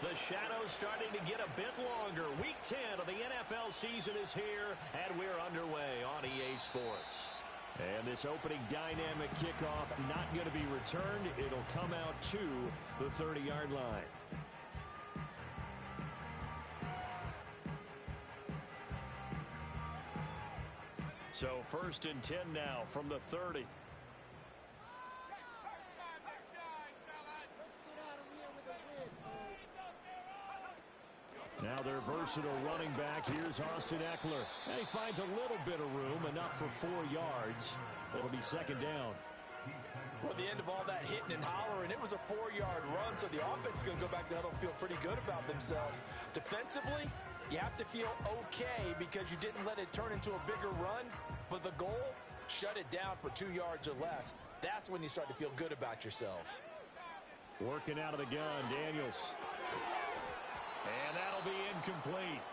The shadow's starting to get a bit longer. Week 10 of the NFL season is here, and we're underway on EA Sports. And this opening dynamic kickoff not going to be returned. It'll come out to the 30-yard line. So 1st and 10 now from the 30. Now their versatile running back. Here's Austin Eckler. And he finds a little bit of room, enough for 4 yards. It'll be 2nd down. Well, the end of all that hitting and hollering, it was a 4-yard run, so the offense is going to go back to huddle and feel pretty good about themselves. Defensively, you have to feel okay because you didn't let it turn into a bigger run, but the goal, shut it down for 2 yards or less. That's when you start to feel good about yourselves. Working out of the gun, Daniels. And that'll be incomplete.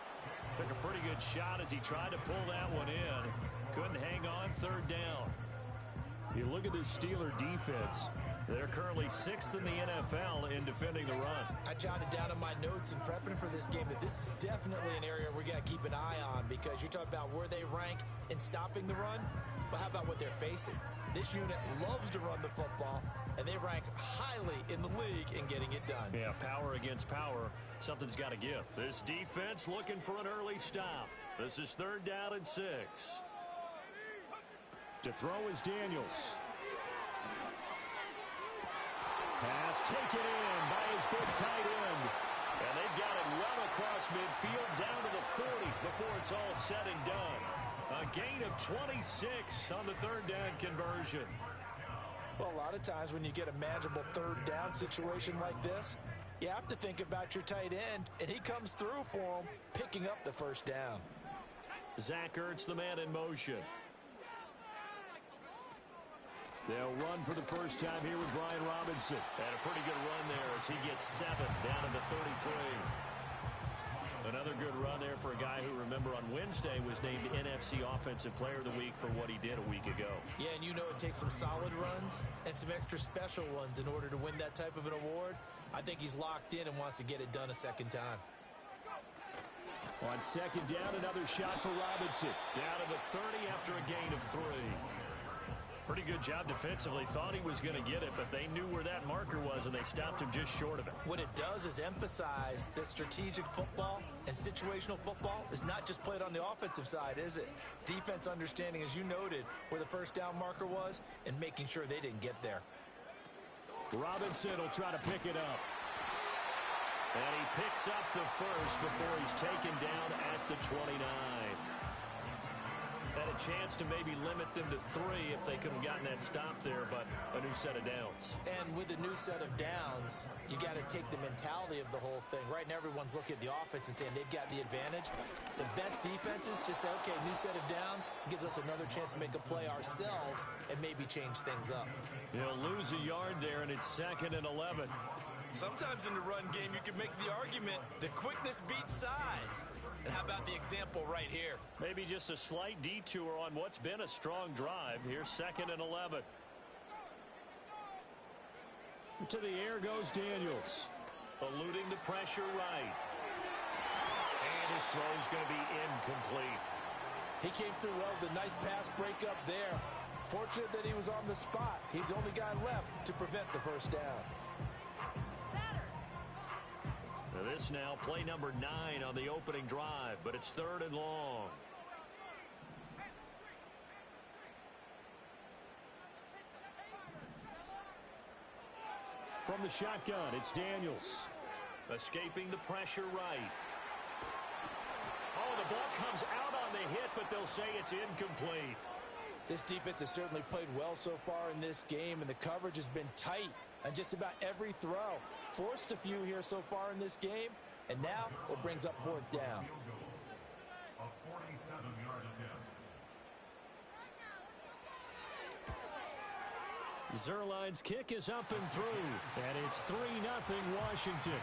Took a pretty good shot as he tried to pull that one in. Couldn't hang on, 3rd down. You look at this Steeler defense. They're currently 6th in the NFL in defending the run. I jotted down in my notes in prepping for this game that this is definitely an area we got to keep an eye on because you're talking about where they rank in stopping the run. But how about what they're facing? This unit loves to run the football, and they rank highly in the league in getting it done. Yeah, power against power. Something's got to give. This defense looking for an early stop. This is 3rd down and 6. To throw is Daniels. Pass taken in by his big tight end. And they've got it well across midfield down to the 40 before it's all said and done. A gain of 26 on the 3rd down conversion. Well, a lot of times when you get a manageable 3rd down situation like this, you have to think about your tight end, and he comes through for him, picking up the 1st down. Zach Ertz, the man in motion. They'll run for the first time here with Brian Robinson. And a pretty good run there as he gets 7 down to the 33. Another good run there for a guy who, remember, on Wednesday was named NFC Offensive Player of the Week for what he did a week ago. Yeah, and you know it takes some solid runs and some extra special ones in order to win that type of an award. I think he's locked in and wants to get it done a 2nd time. On 2nd down, another shot for Robinson. Down to the 30 after a gain of 3. Pretty good job defensively. Thought he was going to get it, but they knew where that marker was, and they stopped him just short of it. What it does is emphasize that strategic football and situational football is not just played on the offensive side, is it? Defense understanding, as you noted, where the 1st down marker was and making sure they didn't get there. Robinson will try to pick it up. And he picks up the 1st before he's taken down at the 29. Had a chance to maybe limit them to 3 if they could have gotten that stop there, but a new set of downs. And with a new set of downs, you got to take the mentality of the whole thing. Right now, everyone's looking at the offense and saying they've got the advantage. The best defenses just say, okay, new set of downs gives us another chance to make a play ourselves and maybe change things up. He'll lose a yard there, and it's 2nd and 11. Sometimes in the run game, you can make the argument that quickness beats size. And how about the example right here? Maybe just a slight detour on what's been a strong drive. Here's 2nd and 11. To the air goes Daniels. Eluding the pressure right. And his throw's going to be incomplete. He came through well with a nice pass breakup there. Fortunate that he was on the spot. He's the only guy left to prevent the 1st down. This now play number 9 on the opening drive, but it's 3rd and long. From the shotgun, it's Daniels. Escaping the pressure right. Oh, the ball comes out on the hit, but they'll say it's incomplete. This defense has certainly played well so far in this game, and the coverage has been tight on just about every throw. Forced a few here so far in this game, and now it brings up 4th down. A 47-yard attempt. Zerline's kick is up and through, and it's 3-0 Washington.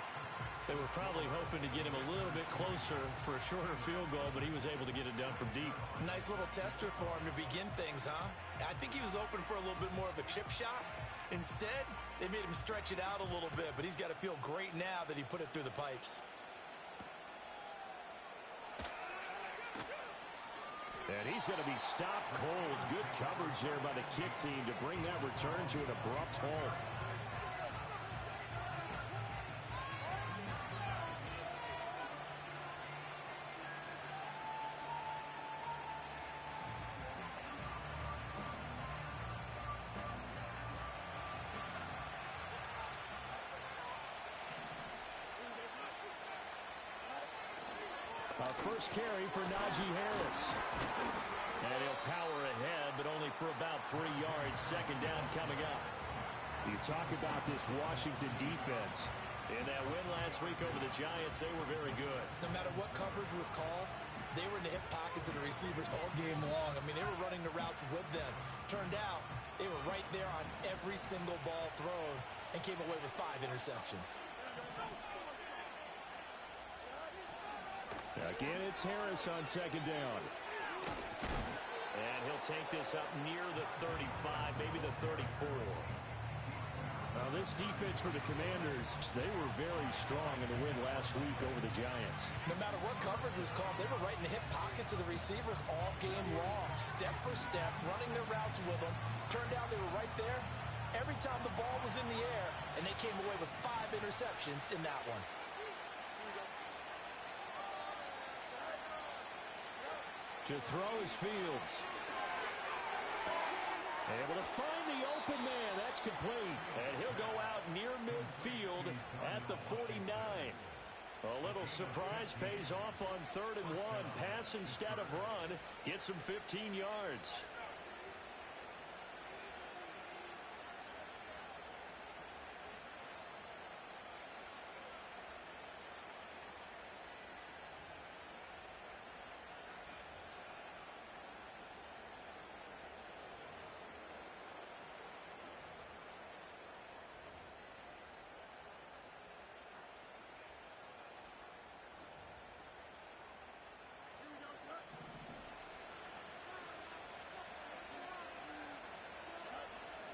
They were probably hoping to get him a little bit closer for a shorter field goal, but he was able to get it done from deep. Nice little tester for him to begin things, huh? I think he was open for a little bit more of a chip shot, Instead, they made him stretch it out a little bit, but he's got to feel great now that he put it through the pipes. And he's going to be stopped cold. Good coverage there by the kick team to bring that return to an abrupt halt. First carry for Najee Harris. And he'll power ahead, but only for about 3 yards. Second down coming up. You talk about this Washington defense. In that win last week over the Giants, they were very good. No matter what coverage was called, they were in the hip pockets of the receivers all game long. I mean, they were running the routes with them. Turned out, they were right there on every single ball thrown and came away with 5 interceptions. Again, it's Harris on second down. And he'll take this up near the 35, maybe the 34. Now, this defense for the Commanders, they were very strong in the win last week over the Giants. No matter what coverage was called, they were right in the hip pockets of the receivers all game long. Step for step, running their routes with them. Turned out they were right there every time the ball was in the air, and they came away with 5 interceptions in that one. To throw is Fields. Able to find the open man. That's complete. And he'll go out near midfield at the 49. A little surprise pays off on 3rd and 1. Pass instead of run. Gets him 15 yards.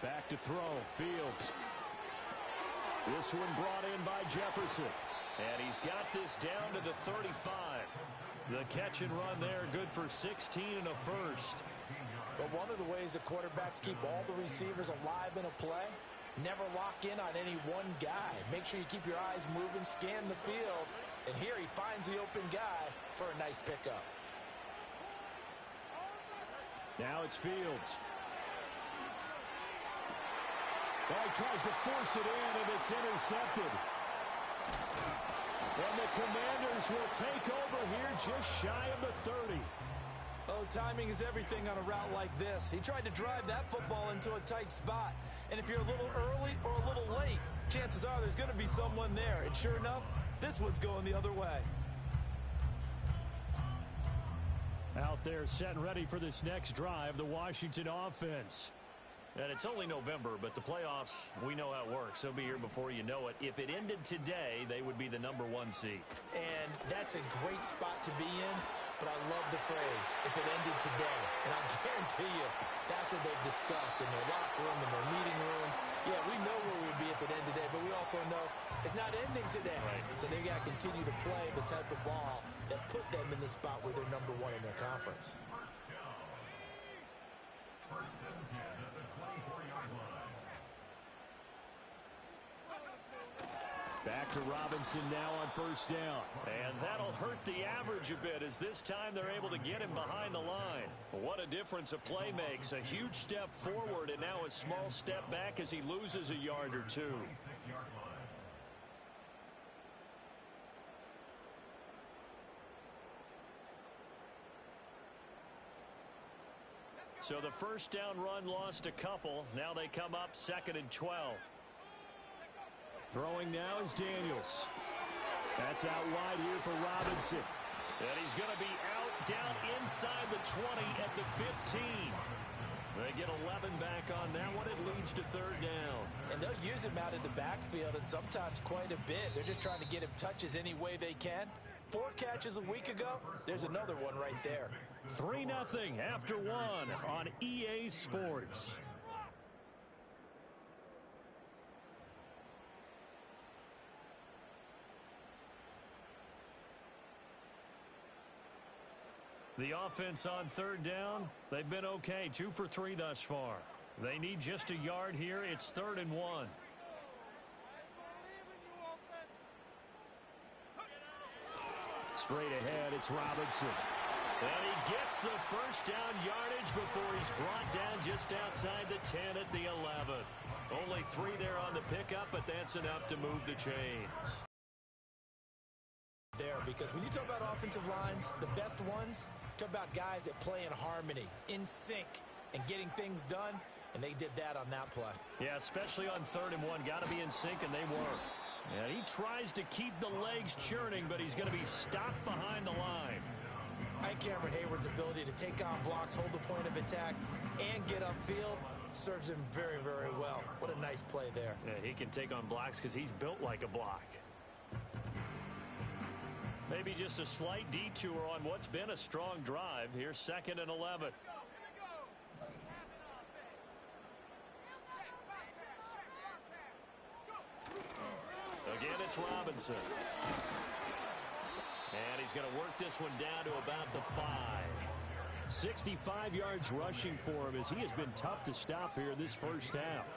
Back to throw. Fields. This one brought in by Jefferson. And he's got this down to the 35. The catch and run there, good for 16 and a first. But one of the ways the quarterbacks keep all the receivers alive in a play, never lock in on any one guy. Make sure you keep your eyes moving, scan the field. And here he finds the open guy for a nice pickup. Now it's Fields. Well, he tries to force it in, and it's intercepted. And the Commanders will take over here just shy of the 30. Oh, timing is everything on a route like this. He tried to drive that football into a tight spot. And if you're a little early or a little late, chances are there's going to be someone there. And sure enough, this one's going the other way. Out there set and ready for this next drive, the Washington offense. And it's only November, but the playoffs, we know how it works. They'll be here before you know it. If it ended today, they would be the #1 seed. And that's a great spot to be in, but I love the phrase, if it ended today. And I guarantee you, that's what they've discussed in their locker room, in their meeting rooms. Yeah, we know where we would be if it ended today, but we also know it's not ending today. Right. So they got to continue to play the type of ball that put them in the spot where they're #1 in their conference. First and 10 at the 24-yard line. Back to Robinson now on first down. And that'll hurt the average a bit as this time they're able to get him behind the line. What a difference a play makes. A huge step forward and now a small step back as he loses a yard or two. 26-yard line. So the first down run lost a couple. Now they come up 2nd and 12. Throwing now is Daniels. That's out wide here for Robinson. And he's going to be out down inside the 20 at the 15. They get 11 back on that one. It leads to 3rd down. And they'll use him out in the backfield, and sometimes quite a bit. They're just trying to get him touches any way they can. 4 catches a week ago. There's another one right there. 3-0 after 1 on EA Sports. The offense on third down, they've been okay. 2 for 3 thus far. They need just a yard here. It's 3rd and 1. Straight ahead, it's Robinson. And he gets the first down yardage before he's brought down just outside the 10 at the 11. Only 3 there on the pickup, but that's enough to move the chains. There, because when you talk about offensive lines, the best ones, talk about guys that play in harmony, in sync, and getting things done, and they did that on that play. Yeah, especially on 3rd and 1. Got to be in sync, and they were. And he tries to keep the legs churning, but he's going to be stopped behind the line. And Cameron Hayward's ability to take on blocks, hold the point of attack, and get upfield serves him very, very well. What a nice play there. Yeah, he can take on blocks because he's built like a block. Maybe just a slight detour on what's been a strong drive. Here's 2nd and 11. Again, it's Robinson. And he's going to work this one down to about the 5. 65 yards rushing for him as he has been tough to stop here this first half.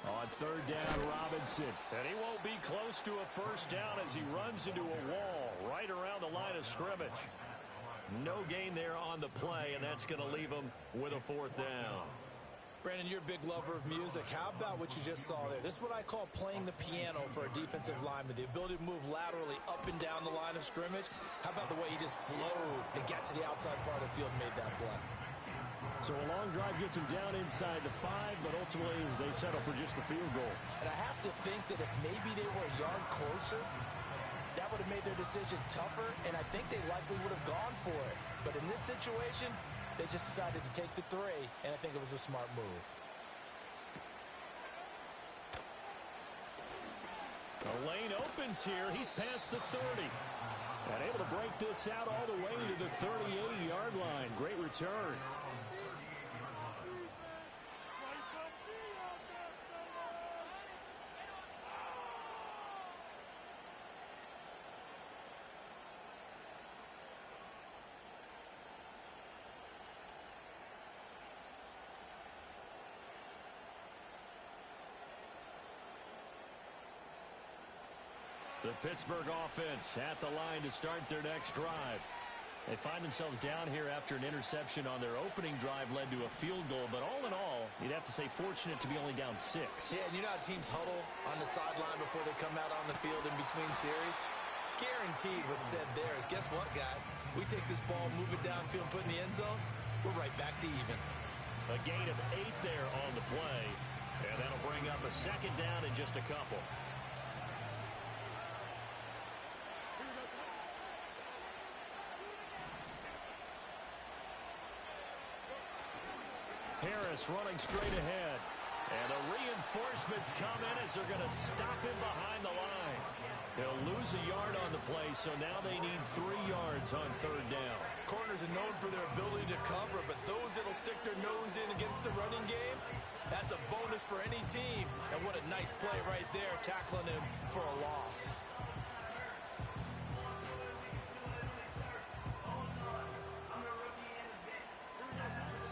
On 3rd down, Robinson. And he won't be close to a first down as he runs into a wall right around the line of scrimmage. No gain there on the play, and that's going to leave him with a 4th down. Brandon, you're a big lover of music. How about what you just saw there? This is what I call playing the piano for a defensive lineman. The ability to move laterally up and down the line of scrimmage. How about the way he just flowed and got to the outside part of the field and made that play? So a long drive gets him down inside the 5, but ultimately they settle for just the field goal. And I have to think that if maybe they were a yard closer, that would have made their decision tougher, and I think they likely would have gone for it. But in this situation, they just decided to take the 3, and I think it was a smart move. The lane opens here. He's past the 30. And able to break this out all the way to the 38-yard line. Great return. The Pittsburgh offense at the line to start their next drive. They find themselves down here after an interception on their opening drive led to a field goal. But all in all, you'd have to say fortunate to be only down 6. Yeah, and you know how teams huddle on the sideline before they come out on the field in between series? Guaranteed what's said there is, guess what, guys? We take this ball, move it downfield, put in the end zone, we're right back to even. A gain of 8 there on the play. And that'll bring up a 2nd down in just a couple. Harris running straight ahead. And the reinforcements come in as they're going to stop him behind the line. He'll lose a yard on the play, so now they need 3 yards on 3rd down. Corners are known for their ability to cover, but those that'll stick their nose in against the running game, that's a bonus for any team. And what a nice play right there, tackling him for a loss.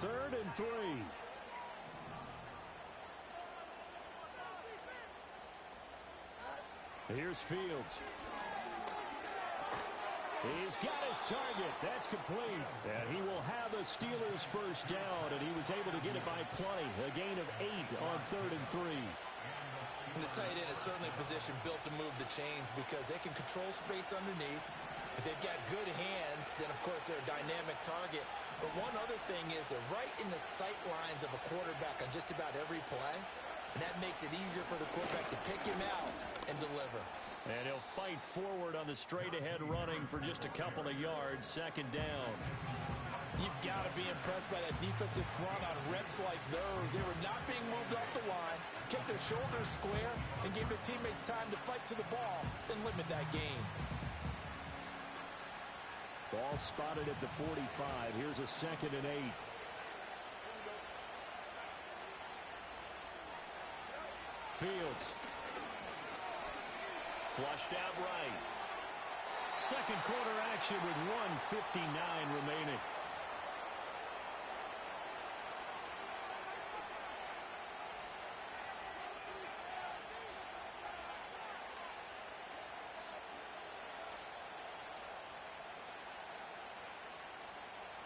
Third and 3. Here's Fields. He's got his target. That's complete. And he will have the Steelers' first down, and he was able to get it by plenty. A gain of 8 on 3rd and 3. And the tight end is certainly a position built to move the chains because they can control space underneath. If they've got good hands, then, of course, they're a dynamic target. But one other thing is they're right in the sight lines of a quarterback on just about every play. And that makes it easier for the quarterback to pick him out and deliver. And he'll fight forward on the straight-ahead running for just a couple of yards. 2nd down. You've got to be impressed by that defensive front on reps like those. They were not being moved off the line, kept their shoulders square, and gave their teammates time to fight to the ball and limit that gain. Ball spotted at the 45. Here's a 2nd and 8. Fields. Flushed out right. Second quarter action with 1:59 remaining.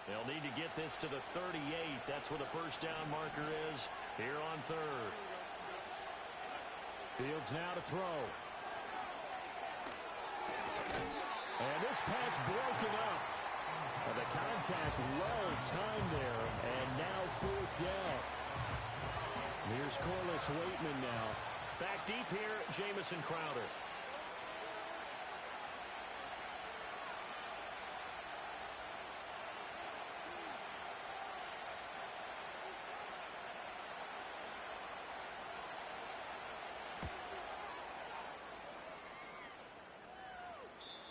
They'll need to get this to the 38. That's where the first down marker is here on third. Fields now to throw. And this pass broken up. The contact well timed there, and now fourth down. Here's Corliss Waitman now. Back deep here, Jamison Crowder.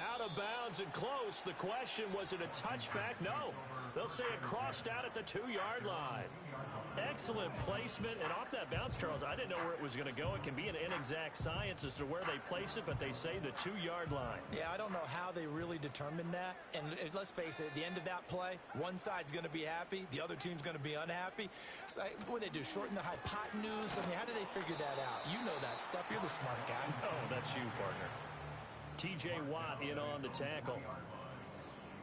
Out of bounds and close. The question, was it a touchback? No. They'll say it crossed out at the 2-yard line. Excellent placement. And off that bounce, Charles, I didn't know where it was going to go. It can be an inexact science as to where they place it, but they say the 2-yard line. Yeah, I don't know how they really determined that. And let's face it, at the end of that play, one side's going to be happy, the other team's going to be unhappy. It's like, what do they do, shorten the hypotenuse? I mean, how do they figure that out? You know that stuff. You're the smart guy. Oh, that's you, partner. T.J. Watt in on the tackle.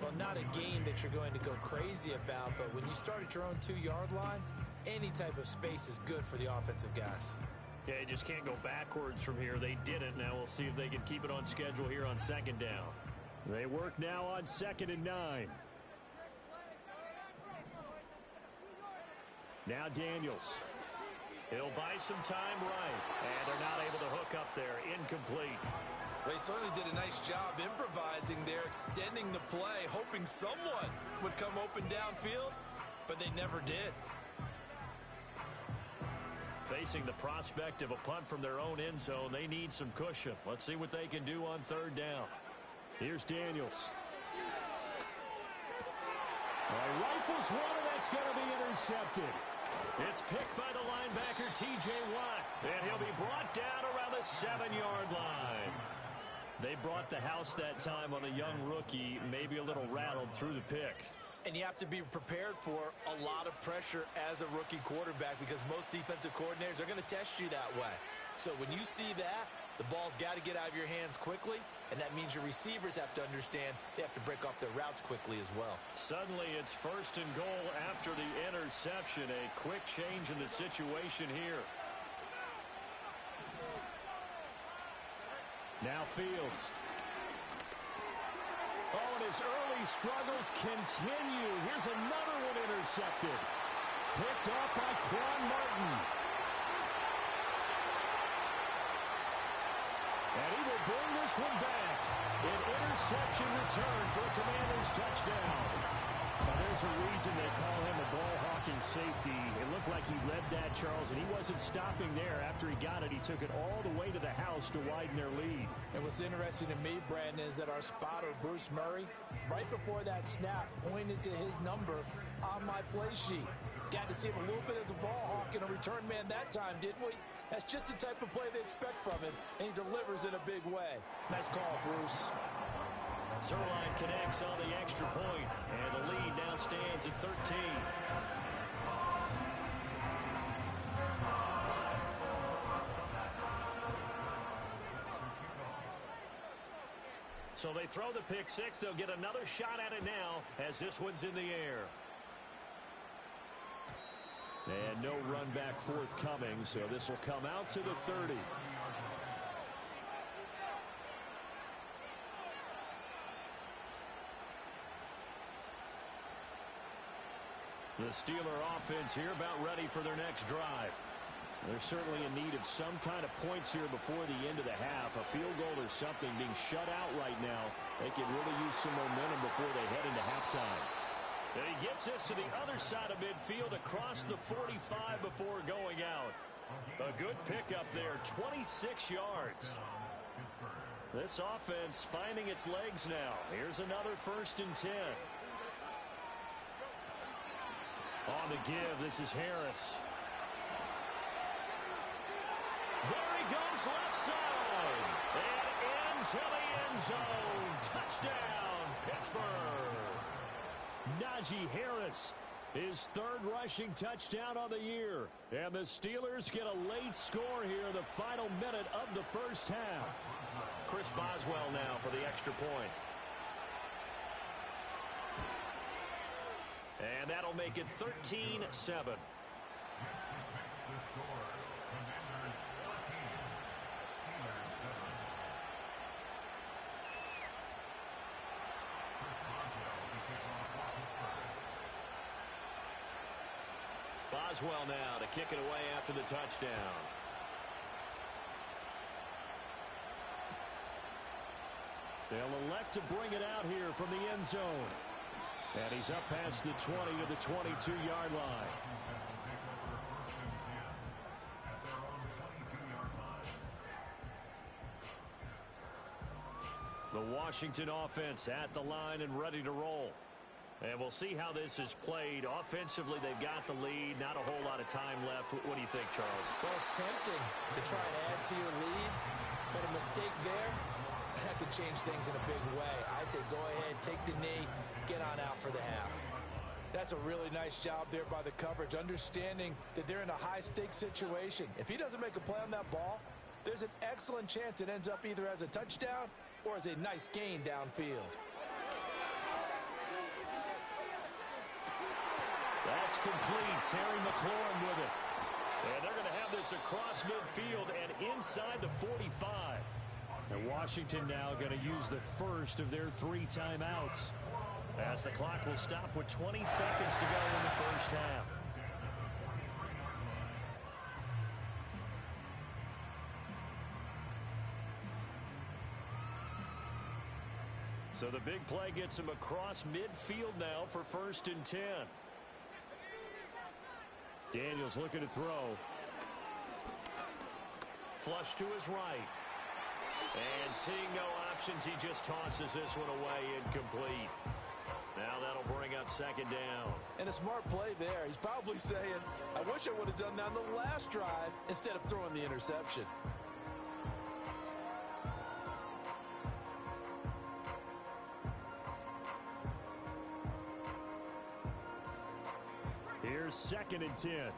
Well, not a game that you're going to go crazy about, but when you start at your own 2-yard line, any type of space is good for the offensive guys. Yeah, you just can't go backwards from here. They didn't. Now we'll see if they can keep it on schedule here on second down. They work now on 2nd and 9. Now Daniels. He'll buy some time right. And they're not able to hook up there. Incomplete. They certainly did a nice job improvising there, extending the play, hoping someone would come open downfield, but they never did. Facing the prospect of a punt from their own end zone, they need some cushion. Let's see what they can do on third down. Here's Daniels. Rifles one, and that's going to be intercepted. It's picked by the linebacker, T.J. Watt, and he'll be brought down around the 7-yard line. They brought the house that time on a young rookie, maybe a little rattled through the pick. And you have to be prepared for a lot of pressure as a rookie quarterback because most defensive coordinators are going to test you that way. So when you see that, the ball's got to get out of your hands quickly, and that means your receivers have to understand they have to break off their routes quickly as well. Suddenly it's 1st and goal after the interception. A quick change in the situation here. Now Fields. Oh, and his early struggles continue. Here's another one intercepted. Picked off by Quan Martin. And he will bring this one back. An interception return for a Commanders touchdown. Now, there's a reason they call him a ball-hawking safety. It looked like he read that, Charles, and he wasn't stopping there. After he got it, he took it all the way to the house to widen their lead. And what's interesting to me, Brandon, is that our spotter, Bruce Murray, right before that snap, pointed to his number on my play sheet. Got to see him a little bit as a ball hawk and a return man that time, didn't we? That's just the type of play they expect from him, and he delivers in a big way. Nice call, Bruce. Zerline connects on the extra point, and the lead now stands at 13. So they throw the pick six. They'll get another shot at it now as this one's in the air. And no run back forthcoming, so this will come out to the 30. The Steeler offense here about ready for their next drive. They're certainly in need of some kind of points here before the end of the half. A field goal or something being shut out right now. They could really use some momentum before they head into halftime. And he gets this to the other side of midfield across the 45 before going out. A good pickup there, 26 yards. This offense finding its legs now. Here's another 1st and 10. On the give, this is Harris. There he goes left side. And into the end zone. Touchdown, Pittsburgh. Najee Harris, his third rushing touchdown on the year. And the Steelers get a late score here in the final minute of the first half. Chris Boswell now for the extra point. And that'll make it 13-7. Boswell now to kick it away after the touchdown. They'll elect to bring it out here from the end zone. And he's up past the 20 to the 22-yard line. The Washington offense at the line and ready to roll. And we'll see how this is played. Offensively, they've got the lead. Not a whole lot of time left. What do you think, Charles? Well, it's tempting to try and add to your lead, but a mistake there, that could change things in a big way. I say go ahead, take the knee, get on out for the half. That's a really nice job there by the coverage, understanding that they're in a high-stakes situation. If he doesn't make a play on that ball, there's an excellent chance it ends up either as a touchdown or as a nice gain downfield. That's complete. Terry McLaurin with it. And they're going to have this across midfield and inside the 45. And Washington now going to use the first of their 3 timeouts, as the clock will stop with 20 seconds to go in the first half. So the big play gets him across midfield now for 1st and 10. Daniels looking to throw. Flush to his right. And seeing no options, he just tosses this one away, incomplete. Now that'll bring up 2nd down. And a smart play there. He's probably saying, I wish I would have done that on the last drive instead of throwing the interception. Here's 2nd and 10.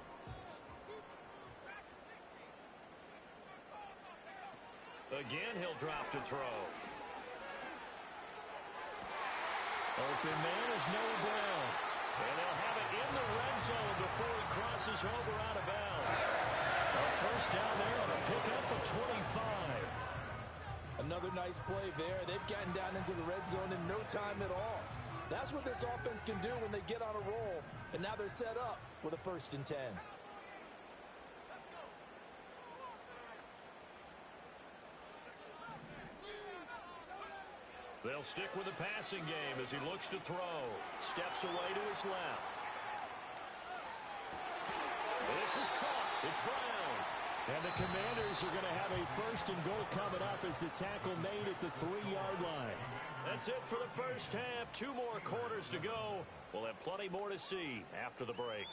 Again, he'll drop to throw. Open man is Noah Brown. And they'll have it in the red zone before he crosses over out of bounds. A first down there on a pickup of 25. Another nice play there. They've gotten down into the red zone in no time at all. That's what this offense can do when they get on a roll. And now they're set up with a 1st and 10. They'll stick with the passing game as he looks to throw. Steps away to his left. This is caught. It's Brown. And the Commanders are going to have a 1st and goal coming up as the tackle made at the 3-yard line. That's it for the first half. 2 more quarters to go. We'll have plenty more to see after the break.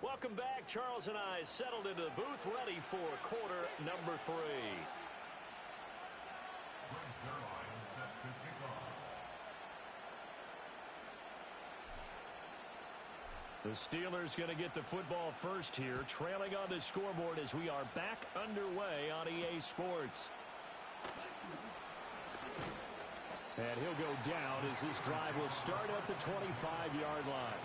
Welcome back. Charles and I settled into the booth ready for quarter number 3. The Steelers going to get the football first here, trailing on the scoreboard as we are back underway on EA Sports. And he'll go down as this drive will start at the 25-yard line.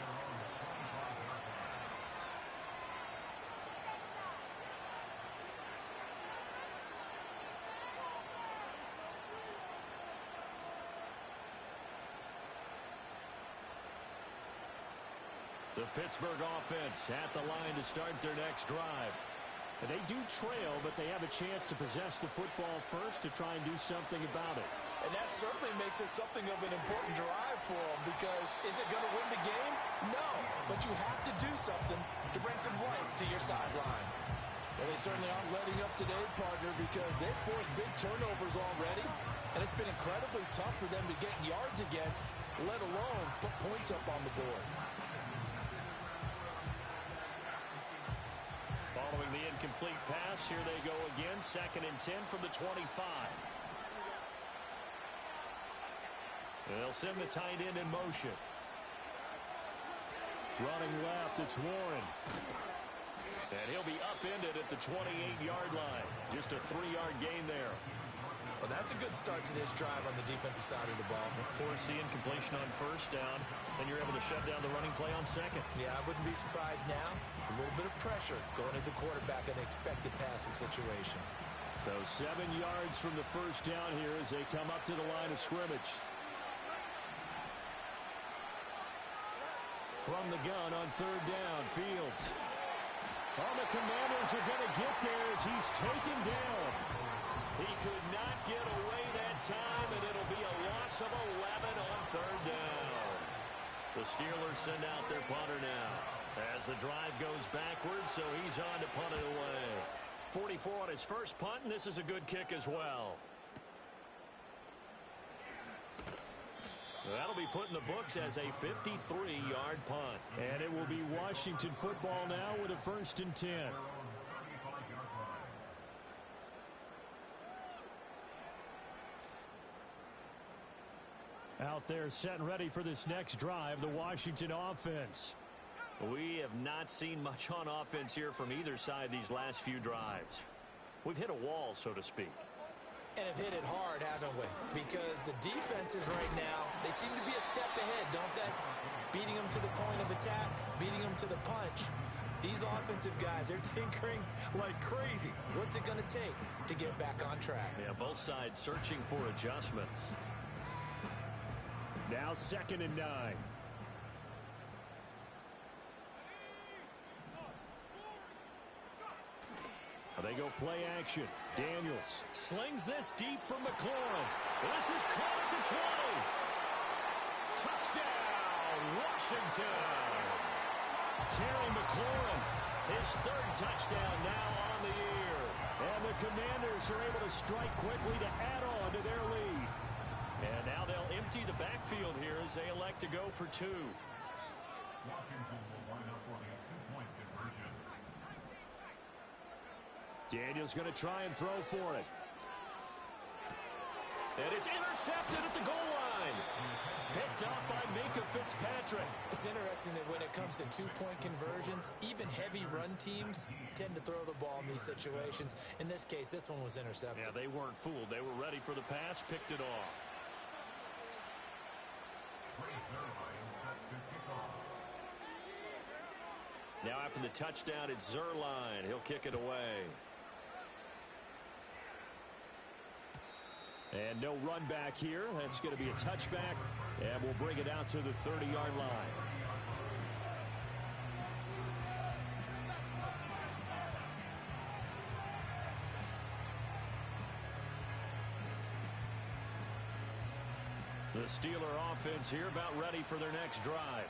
The Pittsburgh offense at the line to start their next drive. And they do trail, but they have a chance to possess the football first to try and do something about it. And that certainly makes it something of an important drive for them, because is it going to win the game? No, but you have to do something to bring some life to your sideline. Well, they certainly aren't letting up today, partner, because they've forced big turnovers already. And it's been incredibly tough for them to get yards against, let alone put points up on the board. Following the incomplete pass, here they go again. 2nd and 10 from the 25. They'll send the tight end in motion. Running left, it's Warren. And he'll be upended at the 28-yard line. Just a 3-yard gain there. Well, that's a good start to this drive on the defensive side of the ball. Force the incompletion on 1st down, and you're able to shut down the running play on 2nd. Yeah, I wouldn't be surprised now. A little bit of pressure going at the quarterback in an expected passing situation. So 7 yards from the 1st down here as they come up to the line of scrimmage. From the gun on 3rd down, Fields. Oh, the Commanders are going to get there as he's taken down. He could not get away that time, and it'll be a loss of 11 on 3rd down. The Steelers send out their punter now as the drive goes backwards, so he's on to punt it away. 44 on his first punt, and this is a good kick as well. That'll be put in the books as a 53-yard punt. And it will be Washington football now with a 1st and 10. Out there set and ready for this next drive, the Washington offense. We have not seen much on offense here from either side these last few drives. We've hit a wall, so to speak. And have hit it hard, haven't we? Because the defenses right now, they seem to be a step ahead, don't they? Beating them to the point of attack, beating them to the punch. These offensive guys, they're tinkering like crazy. What's it going to take to get back on track? Yeah, both sides searching for adjustments. Now 2nd and 9. They go play action. Daniels slings this deep from McLaurin. This is caught at the 20. Touchdown, Washington. Terry McLaurin, his 3rd touchdown now on the year. And the Commanders are able to strike quickly to add on to their lead. And now they'll empty the backfield here as they elect to go for 2. Washington will line up for the 2-point conversion. Daniels going to try and throw for it. And it's intercepted at the goal line. Picked up by Minka Fitzpatrick. It's interesting that when it comes to 2-point conversions, even heavy run teams tend to throw the ball in these situations. In this case, this one was intercepted. Yeah, they weren't fooled. They were ready for the pass, picked it off. Now after the touchdown, it's Zerline. He'll kick it away. And no run back here. That's going to be a touchback. And we'll bring it out to the 30-yard line. The Steeler offense here about ready for their next drive.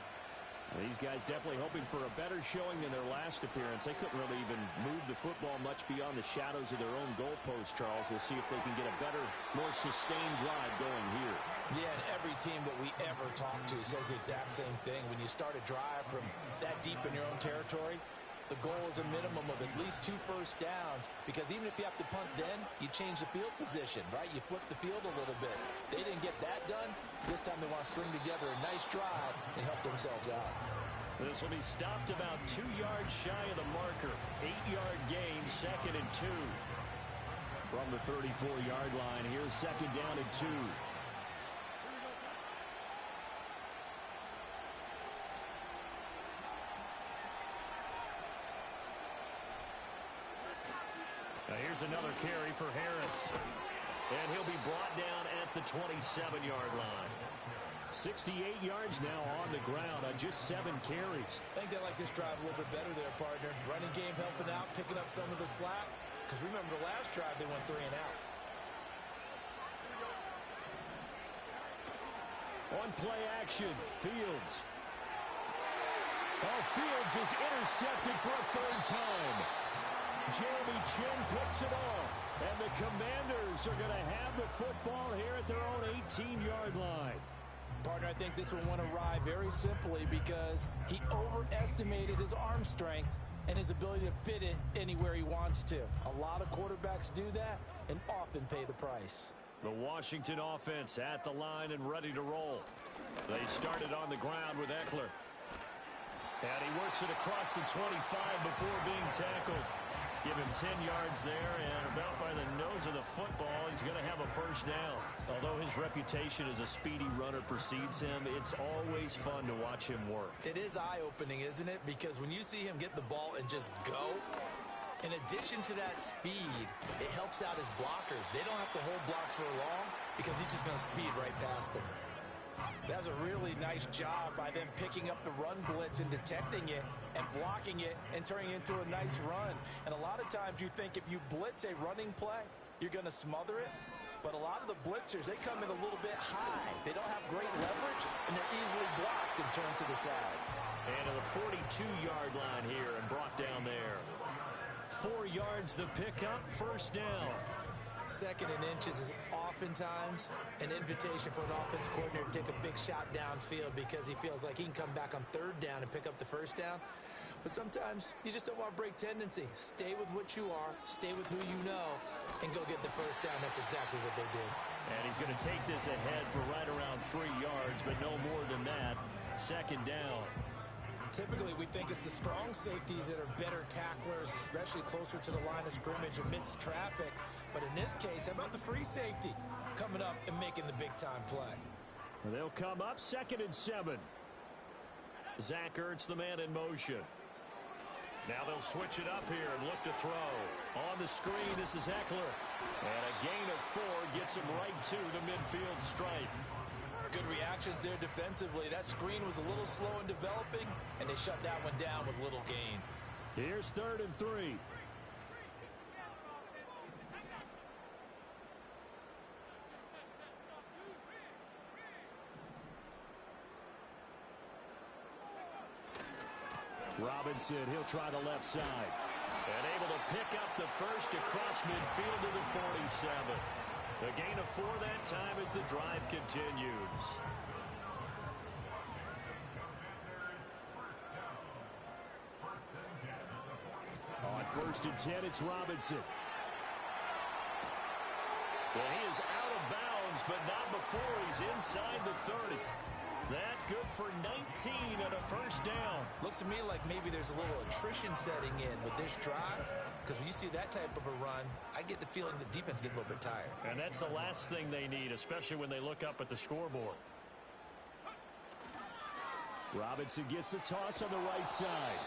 These guys definitely hoping for a better showing than their last appearance. They couldn't really even move the football much beyond the shadows of their own goalpost, Charles. We'll see if they can get a better, more sustained drive going here. Yeah, and every team that we ever talk to says the exact same thing. When you start a drive from that deep in your own territory, the goal is a minimum of at least 2 first downs, because even if you have to punt then, you change the field position, right? You flip the field a little bit. They didn't get that done. This time they want to string together a nice drive and help themselves out. This will be stopped about 2 yards shy of the marker. 8-yard gain, 2nd and 2. From the 34-yard line, here's 2nd down and 2. Now here's another carry for Harris. And he'll be brought down at the 27-yard line. 68 yards now on the ground on just 7 carries. I think they like this drive a little bit better there, partner. Running game helping out, picking up some of the slack. Because remember, the last drive they went 3 and out. On play action, Fields. Oh, Fields is intercepted for a 3rd time. Jeremy Chin picks it off. And the Commanders are going to have the football here at their own 18-yard line. Partner, I think this one went awry very simply because he overestimated his arm strength and his ability to fit it anywhere he wants to. A lot of quarterbacks do that and often pay the price. The Washington offense at the line and ready to roll. They started on the ground with Eckler. And he works it across the 25 before being tackled. Give him 10 yards there, and about by the nose of the football, he's going to have a first down. Although his reputation as a speedy runner precedes him, it's always fun to watch him work. It is eye-opening, isn't it? Because when you see him get the ball and just go, in addition to that speed, it helps out his blockers. They don't have to hold blocks for long because he's just going to speed right past them. That was a really nice job by them picking up the run blitz and detecting it and blocking it and turning it into a nice run. And a lot of times you think if you blitz a running play, you're going to smother it. But a lot of the blitzers, they come in a little bit high. They don't have great leverage, and they're easily blocked and turned to the side. And to the 42-yard line here and brought down there. 4 yards the pickup, first down. Second and inches is oftentimes an invitation for an offense coordinator to take a big shot downfield because he feels like he can come back on third down and pick up the first down. But sometimes you just don't want to break tendency. Stay with what you are, stay with who you know, and go get the first down. That's exactly what they did. And he's going to take this ahead for right around 3 yards, but no more than that. Second down. Typically, we think it's the strong safeties that are better tacklers, especially closer to the line of scrimmage amidst traffic. But in this case, how about the free safety coming up and making the big-time play? They'll come up 2nd and 7. Zach Ertz, the man in motion. Now they'll switch it up here and look to throw. On the screen, this is Eckler. And a gain of 4 gets him right to the midfield stripe. Good reactions there defensively. That screen was a little slow in developing, and they shut that one down with little gain. Here's 3rd and 3. Robinson, he'll try the left side. And able to pick up the first across midfield to the 47. The gain of 4 that time as the drive continues. On 1st and 10, it's Robinson. Well, he is out of bounds, but not before he's inside the 30. That good for 19 and a first down. Looks to me like maybe there's a little attrition setting in with this drive, because when you see that type of a run, I get the feeling the defense getting a little bit tired. And that's the last thing they need, especially when they look up at the scoreboard. Robinson gets the toss on the right side.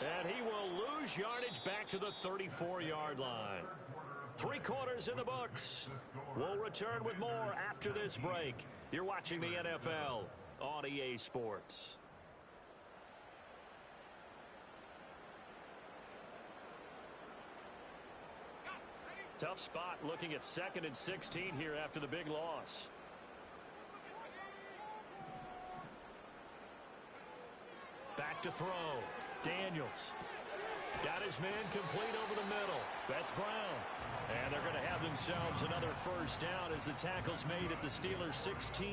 And he will lose yardage back to the 34-yard line. 3 quarters in the books. We'll return with more after this break. You're watching the NFL on EA Sports. Tough spot looking at 2nd and 16 here after the big loss. Back to throw. Daniels. Got his man complete over the middle. That's Brown. And they're going to have themselves another first down as the tackle's made at the Steelers' 16.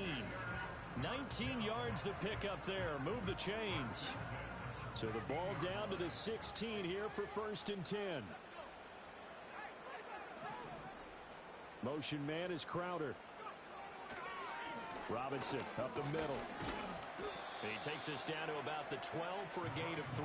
19 yards the pick up there. Move the chains. So the ball down to the 16 here for 1st and 10. Motion man is Crowder. Robinson up the middle. And he takes us down to about the 12 for a gain of 3.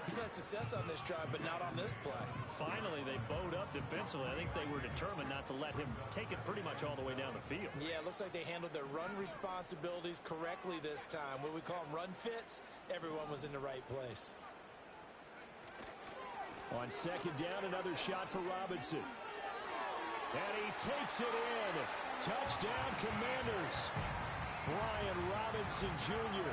He's had success on this drive, but not on this play. Finally, they bowed up defensively. I think they were determined not to let him take it pretty much all the way down the field. Yeah, it looks like they handled their run responsibilities correctly this time. What we call them run fits, everyone was in the right place. On 2nd down, another shot for Robinson. And he takes it in. Touchdown, Commanders. Brian Robinson Jr.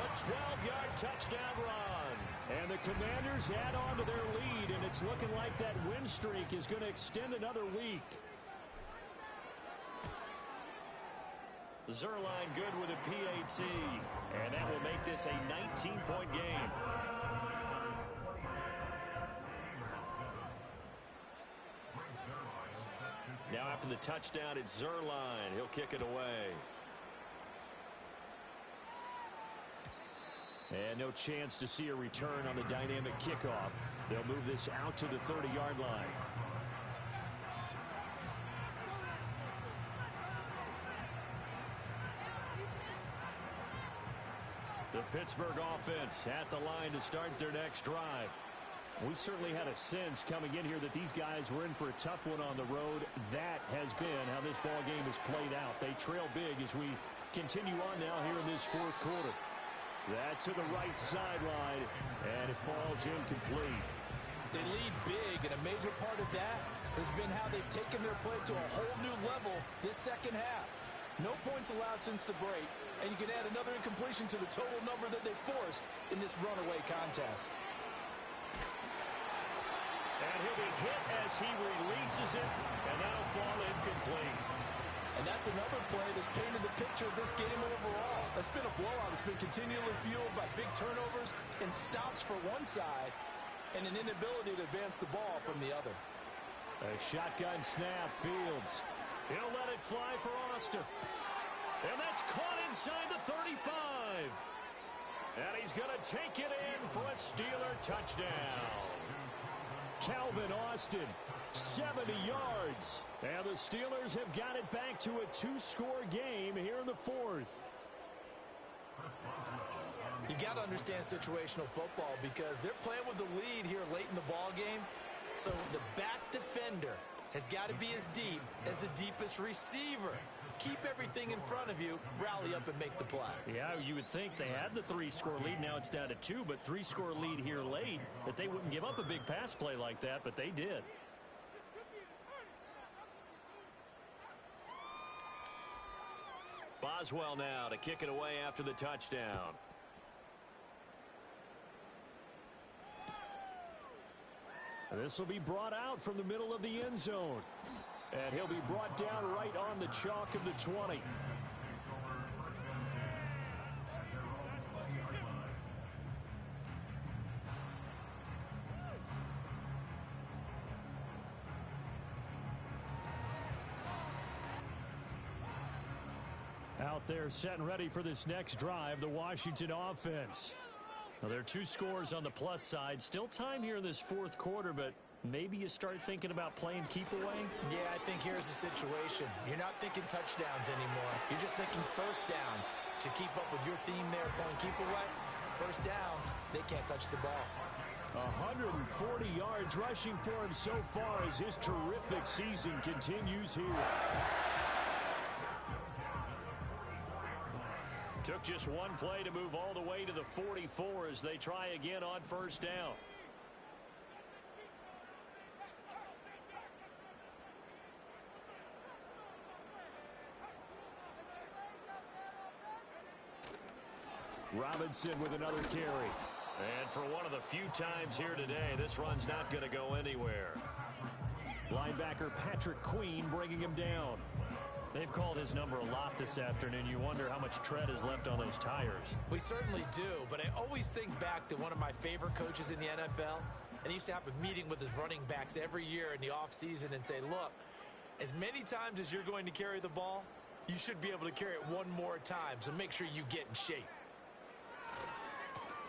A 12-yard touchdown run. And the Commanders add on to their lead, and it's looking like that win streak is going to extend another week. Zerline good with a PAT, and that will make this a 19-point game. after the touchdown, it's Zerline. He'll kick it away. And no chance to see a return on the dynamic kickoff. They'll move this out to the 30-yard line. The Pittsburgh offense at the line to start their next drive. We certainly had a sense coming in here that these guys were in for a tough one on the road. That has been how this ball game has played out. They trail big as we continue on now here in this fourth quarter. That to the right sideline, and it falls incomplete. They lead big, and a major part of that has been how they've taken their play to a whole new level this second half. No points allowed since the break, and you can add another incompletion to the total number that they forced in this runaway contest. And he'll be hit as he releases it, and that'll fall incomplete. And that's another play that's painted the picture of this game overall. That's been a blowout. It's been continually fueled by big turnovers and stops for one side and an inability to advance the ball from the other. A shotgun snap, Fields. He'll let it fly for Oster. And that's caught inside the 35. And he's going to take it in for a Steeler touchdown. Calvin Austin, 70 yards. And the Steelers have got it back to a two-score game here in the fourth. You got to understand situational football because they're playing with the lead here late in the ball game. So the back defender has got to be as deep as the deepest receiver. Keep everything in front of you, rally up and make the play. Yeah, you would think they had the three-score lead. Now it's down to two, but three-score lead here late, that they wouldn't give up a big pass play like that, but they did. Boswell now to kick it away after the touchdown. This will be brought out from the middle of the end zone. And he'll be brought down right on the chalk of the 20. Out there set and ready for this next drive, the Washington offense. Now, there are two scores on the plus side. Still time here in this fourth quarter, but maybe you start thinking about playing keep away? Yeah, I think here's the situation. You're not thinking touchdowns anymore. You're just thinking first downs. To keep up with your theme there, playing keep away, first downs, they can't touch the ball. 140 yards rushing for him so far as his terrific season continues here. Took just one play to move all the way to the 44 as they try again on first down. Robinson with another carry. And for one of the few times here today, this run's not going to go anywhere. Linebacker Patrick Queen bringing him down. They've called his number a lot this afternoon. You wonder how much tread is left on those tires. We certainly do, but I always think back to one of my favorite coaches in the NFL. And he used to have a meeting with his running backs every year in the offseason and say, look, as many times as you're going to carry the ball, you should be able to carry it one more time, so make sure you get in shape.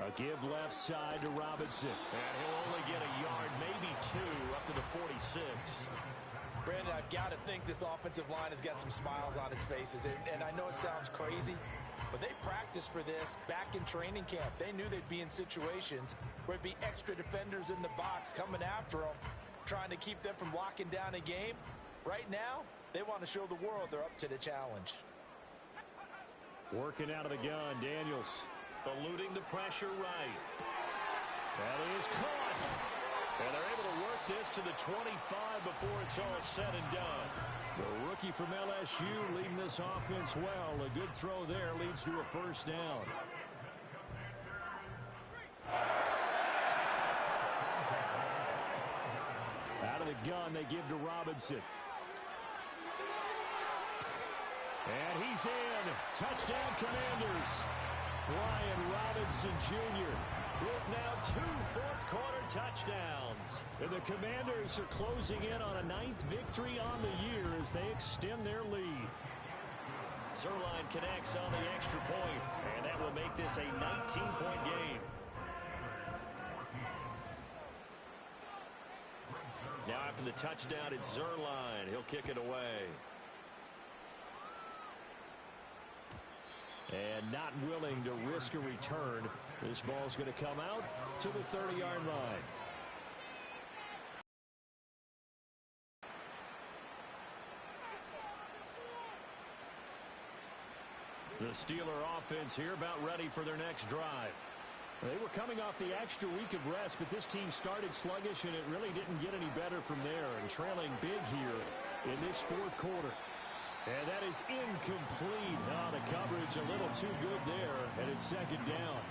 A give left side to Robinson. And he'll only get a yard, maybe two, up to the 46. Brandon, I've got to think this offensive line has got some smiles on its faces. And I know it sounds crazy, but they practiced for this back in training camp. They knew they'd be in situations where it'd be extra defenders in the box coming after them, trying to keep them from locking down a game. Right now, they want to show the world they're up to the challenge. Working out of the gun, Daniels. Eluding the pressure right. That is caught. And they're able to work this to the 25 before it's all said and done. The rookie from LSU leading this offense well. A good throw there leads to a first down. Out of the gun, they give to Robinson. And he's in. Touchdown, Commanders. Brian Robinson Jr. with now 2 fourth-quarter touchdowns. And the Commanders are closing in on a 9th victory on the year as they extend their lead. Zerline connects on the extra point, and that will make this a 19-point game. Now after the touchdown, it's Zerline. He'll kick it away. And not willing to risk a return. This ball's going to come out to the 30-yard line. The Steeler offense here about ready for their next drive. They were coming off the extra week of rest, but this team started sluggish, and it really didn't get any better from there, and trailing big here in this fourth quarter. And that is incomplete. Oh, the coverage a little too good there, and it's second down.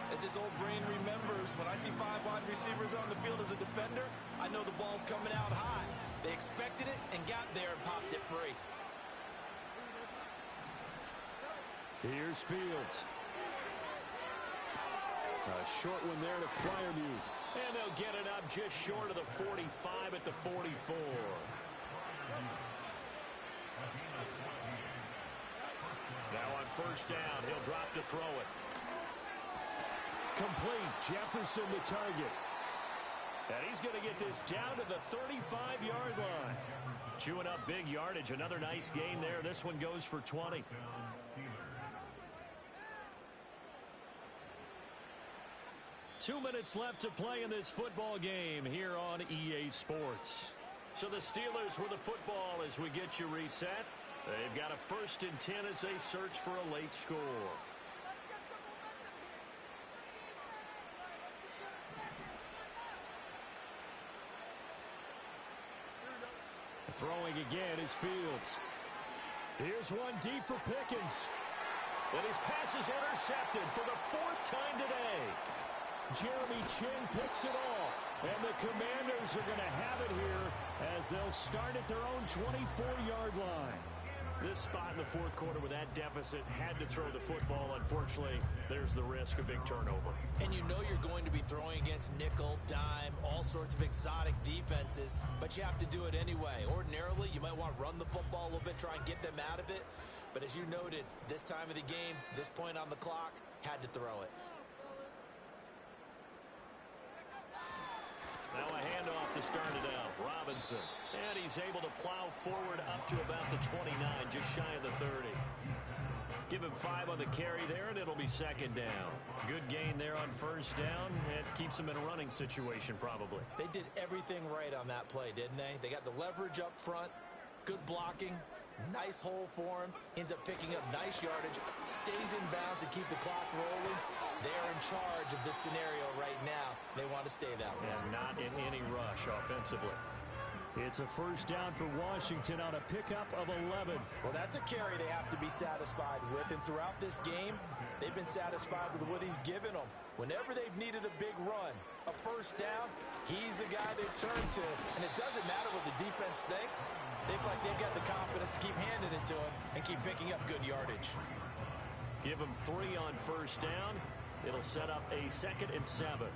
As his old brain remembers, when I see 5 wide receivers on the field as a defender, I know the ball's coming out high. They expected it and got there and popped it free. Here's Fields. A short one there to Freiermuth. And they'll get it up just short of the 45 at the 44. Now on first down, he'll drop to throw it. Complete. Jefferson the target. And he's going to get this down to the 35-yard line. Chewing up big yardage. Another nice gain there. This one goes for 20. Two minutes left to play in this football game here on EA Sports. So the Steelers with the football as we get you reset. They've got a 1st and 10 as they search for a late score. Throwing again is Fields. Here's one deep for Pickens. And his pass is intercepted for the 4th time today. Jeremy Chin picks it off. And the Commanders are going to have it here as they'll start at their own 24-yard line. This spot in the fourth quarter with that deficit had to throw the football. Unfortunately, there's the risk of big turnover. And you know you're going to be throwing against nickel, dime, all sorts of exotic defenses, but you have to do it anyway. Ordinarily, you might want to run the football a little bit, try and get them out of it. But as you noted, this time of the game, this point on the clock, had to throw it. Now a handoff to start it out. Robinson. And he's able to plow forward up to about the 29, just shy of the 30. Give him 5 on the carry there, and it'll be second down. Good gain there on first down. It keeps them in a running situation, probably. They did everything right on that play, didn't they? They got the leverage up front, good blocking, nice hole for him, ends up picking up nice yardage, stays in bounds to keep the clock rolling. They're in charge of this scenario right now. They want to stay that way. And not in any rush offensively. It's a first down for Washington on a pickup of 11. Well, that's a carry they have to be satisfied with. And throughout this game, they've been satisfied with what he's given them. Whenever they've needed a big run, a first down, he's the guy they've turned to. And it doesn't matter what the defense thinks. They've got the confidence to keep handing it to him and keep picking up good yardage. Give him 3 on first down. It'll set up a 2nd and 7.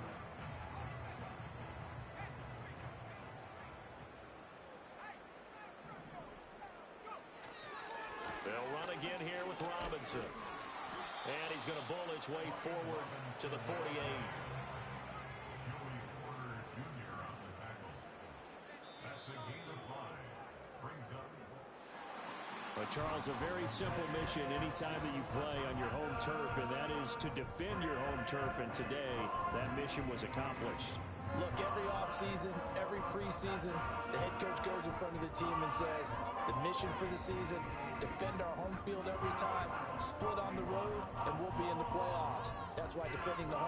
They'll run again here with Robinson. And he's going to bull his way forward to the 48. But Charles, a very simple mission anytime that you play on your home turf, and that is to defend your home turf. And today, that mission was accomplished. Look, every offseason, every preseason, the head coach goes in front of the team and says, the mission for the season, defend our home field every time, split on the road, and we'll be in the playoffs. That's why defending the home